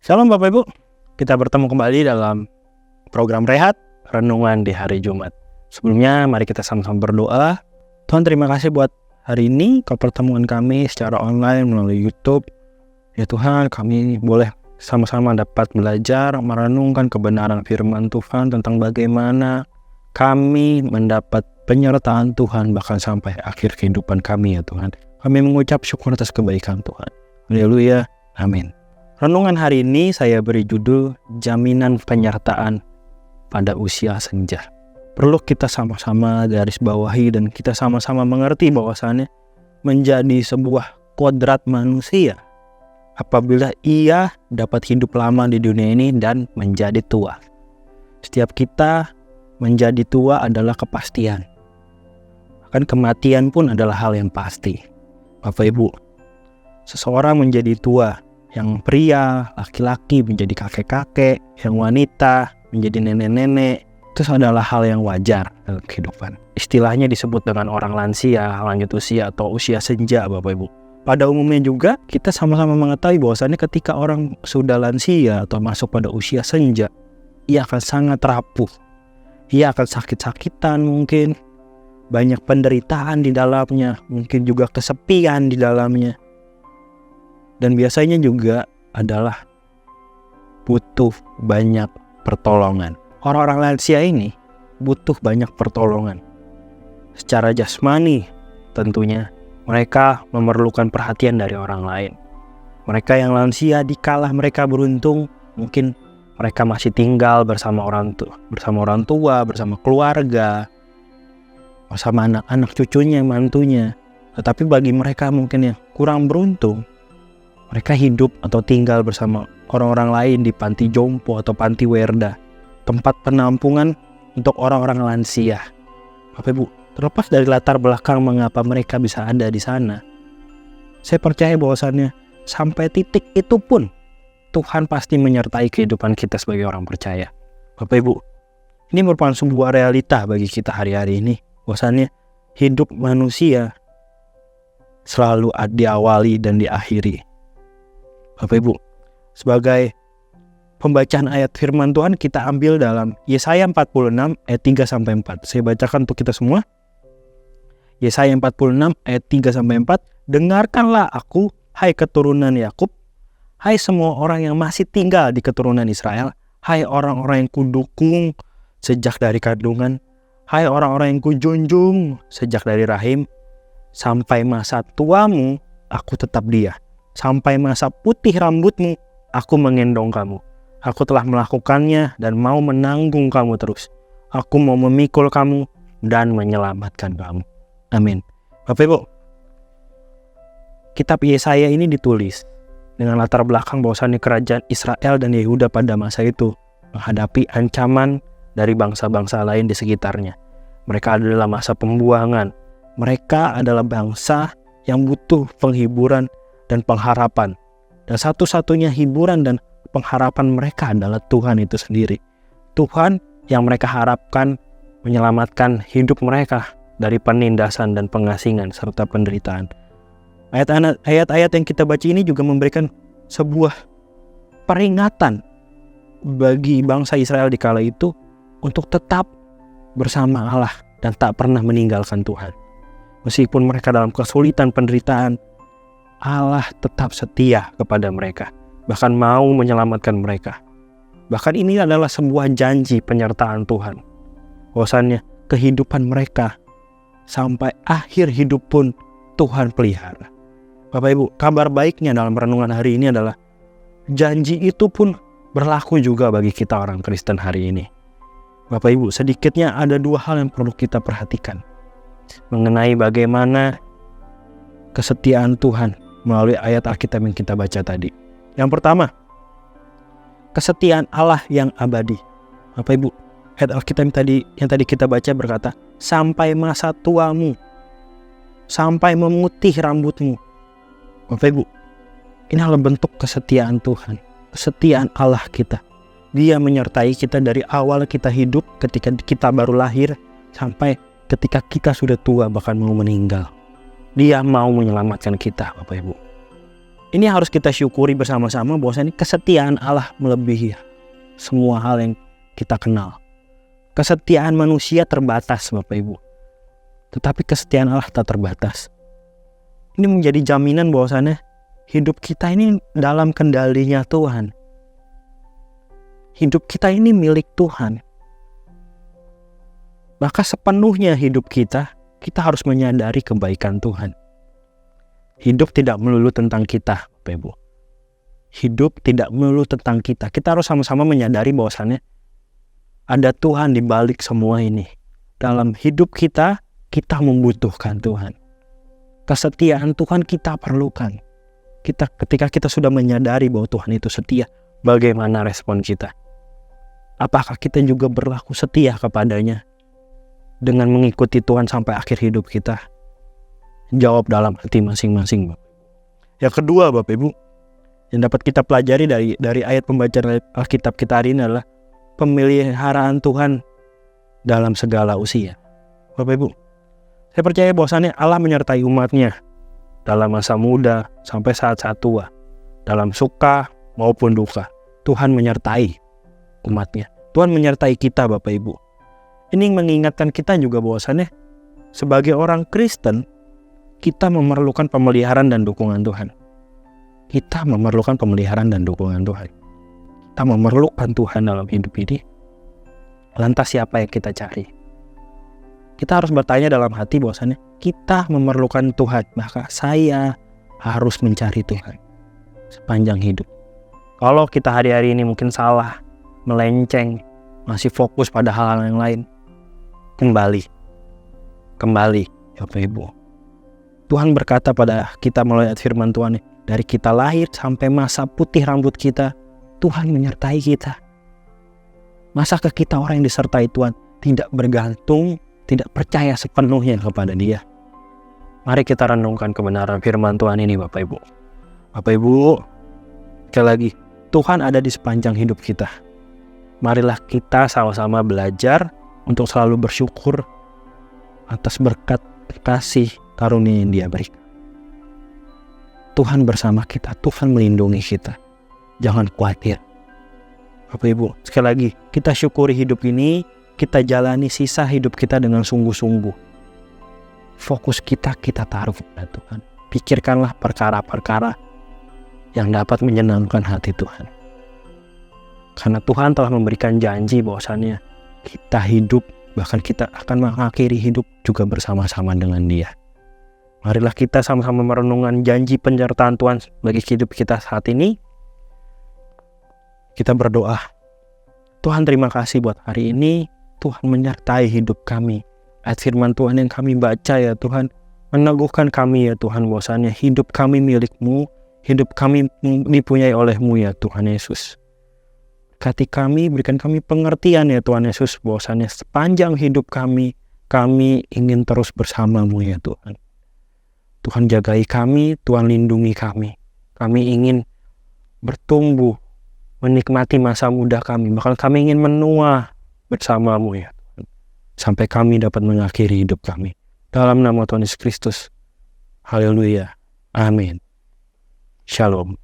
Shalom Bapak Ibu, kita bertemu kembali dalam program Rehat Renungan di hari Jumat. Sebelumnya mari kita sama-sama berdoa. Tuhan, terima kasih buat hari ini, pertemuan kami secara online melalui YouTube. Ya Tuhan, kami boleh sama-sama dapat belajar merenungkan kebenaran firman Tuhan tentang bagaimana kami mendapat penyertaan Tuhan bahkan sampai akhir kehidupan kami ya Tuhan. Kami mengucap syukur atas kebaikan Tuhan. Haleluya, amin. Renungan hari ini saya beri judul Jaminan Penyertaan pada Usia Senja. Perlu kita sama-sama garis bawahi dan kita sama-sama mengerti bahwasannya menjadi sebuah kodrat manusia apabila ia dapat hidup lama di dunia ini dan menjadi tua. Setiap kita menjadi tua adalah kepastian. Bahkan kematian pun adalah hal yang pasti. Bapak Ibu, seseorang menjadi tua, yang pria, laki-laki menjadi kakek-kakek, yang wanita menjadi nenek-nenek, itu adalah hal yang wajar dalam kehidupan. Istilahnya disebut dengan orang lansia, lanjut usia atau usia senja Bapak Ibu. Pada umumnya juga kita sama-sama mengetahui bahwasannya ketika orang sudah lansia atau masuk pada usia senja, ia akan sangat rapuh. Ia akan sakit-sakitan mungkin, banyak penderitaan di dalamnya, mungkin juga kesepian di dalamnya. Dan biasanya juga adalah butuh banyak pertolongan. Orang-orang lansia ini butuh banyak pertolongan. Secara jasmani tentunya mereka memerlukan perhatian dari orang lain. Mereka yang lansia dikala mereka beruntung, mungkin mereka masih tinggal bersama orang tua, bersama keluarga, bersama anak-anak cucunya, mantunya. Tetapi bagi mereka mungkin yang kurang beruntung, mereka hidup atau tinggal bersama orang-orang lain di panti jompo atau panti werda, tempat penampungan untuk orang-orang lansia. Bapak Ibu, terlepas dari latar belakang mengapa mereka bisa ada di sana, saya percaya bahwasannya sampai titik itu pun Tuhan pasti menyertai kehidupan kita sebagai orang percaya. Bapak Ibu, ini merupakan sebuah realita bagi kita hari-hari ini, bahwasannya hidup manusia selalu diawali dan diakhiri. Bapak Ibu, sebagai pembacaan ayat firman Tuhan kita ambil dalam Yesaya 46 ayat 3-4. Saya bacakan untuk kita semua. Yesaya 46 ayat 3-4. Dengarkanlah aku, hai keturunan Yakub, hai semua orang yang masih tinggal di keturunan Israel, hai orang-orang yang kudukung sejak dari kandungan, hai orang-orang yang kujunjung sejak dari rahim, sampai masa tuamu aku tetap dia. Sampai masa putih rambutmu, aku menggendong kamu. Aku telah melakukannya dan mau menanggung kamu terus. Aku mau memikul kamu dan menyelamatkan kamu. Amin. Bapak Ibu, kitab Yesaya ini ditulis dengan latar belakang bahwasannya kerajaan Israel dan Yehuda pada masa itu menghadapi ancaman dari bangsa-bangsa lain di sekitarnya. Mereka adalah masa pembuangan. Mereka adalah bangsa yang butuh penghiburan dan pengharapan. Dan satu-satunya hiburan dan pengharapan mereka adalah Tuhan itu sendiri. Tuhan yang mereka harapkan menyelamatkan hidup mereka dari penindasan dan pengasingan serta penderitaan. Ayat-ayat yang kita baca ini juga memberikan sebuah peringatan bagi bangsa Israel di kala itu untuk tetap bersama Allah dan tak pernah meninggalkan Tuhan. Meskipun mereka dalam kesulitan, penderitaan, Allah tetap setia kepada mereka, bahkan mau menyelamatkan mereka. Bahkan ini adalah sebuah janji penyertaan Tuhan, bahwasannya kehidupan mereka sampai akhir hidup pun Tuhan pelihara. Bapak Ibu, kabar baiknya dalam renungan hari ini adalah janji itu pun berlaku juga bagi kita orang Kristen hari ini. Bapak Ibu, sedikitnya ada dua hal yang perlu kita perhatikan mengenai bagaimana kesetiaan Tuhan melalui ayat Alkitab yang kita baca tadi. Yang pertama, kesetiaan Allah yang abadi. Bapak Ibu, ayat Alkitab yang tadi kita baca berkata, sampai masa tuamu, sampai memutih rambutmu. Bapak Ibu, ini adalah bentuk kesetiaan Tuhan, kesetiaan Allah kita. Dia menyertai kita dari awal kita hidup, ketika kita baru lahir, sampai ketika kita sudah tua bahkan mau meninggal. Dia mau menyelamatkan kita, Bapak Ibu. Ini harus kita syukuri bersama-sama bahwasanya kesetiaan Allah melebihi semua hal yang kita kenal. Kesetiaan manusia terbatas, Bapak Ibu. Tetapi kesetiaan Allah tak terbatas. Ini menjadi jaminan bahwasanya hidup kita ini dalam kendalinya Tuhan. Hidup kita ini milik Tuhan. Maka sepenuhnya hidup kita harus menyadari kebaikan Tuhan. Hidup tidak melulu tentang kita, Bapak Ibu. Hidup tidak melulu tentang kita. Kita harus sama-sama menyadari bahwasannya ada Tuhan di balik semua ini. Dalam hidup kita membutuhkan Tuhan. Kesetiaan Tuhan kita perlukan. Ketika kita sudah menyadari bahwa Tuhan itu setia, bagaimana respon kita? Apakah kita juga berlaku setia kepadanya dengan mengikuti Tuhan sampai akhir hidup kita? Jawab dalam hati masing-masing, Bapak. Yang kedua, Bapak Ibu, yang dapat kita pelajari dari ayat pembacaan Alkitab kita hari ini adalah pemeliharaan Tuhan dalam segala usia. Bapak Ibu, saya percaya bahwasannya Allah menyertai umatnya dalam masa muda sampai saat-saat tua, dalam suka maupun duka. Tuhan menyertai umatnya. Tuhan menyertai kita, Bapak Ibu. Ini mengingatkan kita juga bahwasannya sebagai orang Kristen, kita memerlukan pemeliharaan dan dukungan Tuhan. Kita memerlukan pemeliharaan dan dukungan Tuhan. Kita memerlukan Tuhan dalam hidup ini. Lantas siapa yang kita cari? Kita harus bertanya dalam hati bahwasannya kita memerlukan Tuhan. Maka saya harus mencari Tuhan sepanjang hidup. Kalau kita hari-hari ini mungkin salah, melenceng, masih fokus pada hal-hal yang lain, kembali Bapak Ibu. Tuhan berkata pada kita melalui firman Tuhan, dari kita lahir sampai masa putih rambut kita, Tuhan menyertai kita. Masakah kita orang yang disertai Tuhan tidak bergantung, tidak percaya sepenuhnya kepada Dia? Mari kita renungkan kebenaran firman Tuhan ini, Bapak Ibu. Bapak Ibu, sekali lagi, Tuhan ada di sepanjang hidup kita. Marilah kita sama-sama belajar untuk selalu bersyukur atas berkat kasih karunia yang Dia berikan. Tuhan bersama kita, Tuhan melindungi kita. Jangan khawatir. Bapak Ibu, sekali lagi, kita syukuri hidup ini, kita jalani sisa hidup kita dengan sungguh-sungguh. Fokus kita taruh kepada Tuhan. Pikirkanlah perkara-perkara yang dapat menyenangkan hati Tuhan. Karena Tuhan telah memberikan janji bahwasannya kita hidup, bahkan kita akan mengakhiri hidup juga bersama-sama dengan Dia. Marilah kita sama-sama merenungkan janji penyertaan Tuhan bagi hidup kita saat ini. Kita berdoa. Tuhan, terima kasih buat hari ini. Tuhan menyertai hidup kami. Ayat firman Tuhan yang kami baca ya Tuhan, meneguhkan kami ya Tuhan bahwasannya hidup kami milik-Mu, hidup kami dipunyai oleh-Mu ya Tuhan Yesus. Berkati kami, berikan kami pengertian ya Tuhan Yesus bahwasannya sepanjang hidup kami ingin terus bersama-Mu ya Tuhan. Tuhan jagai kami, Tuhan lindungi kami. Kami ingin bertumbuh, menikmati masa muda kami. Bahkan kami ingin menua bersama-Mu ya Tuhan. Sampai kami dapat mengakhiri hidup kami. Dalam nama Tuhan Yesus Kristus. Haleluya. Amin. Shalom.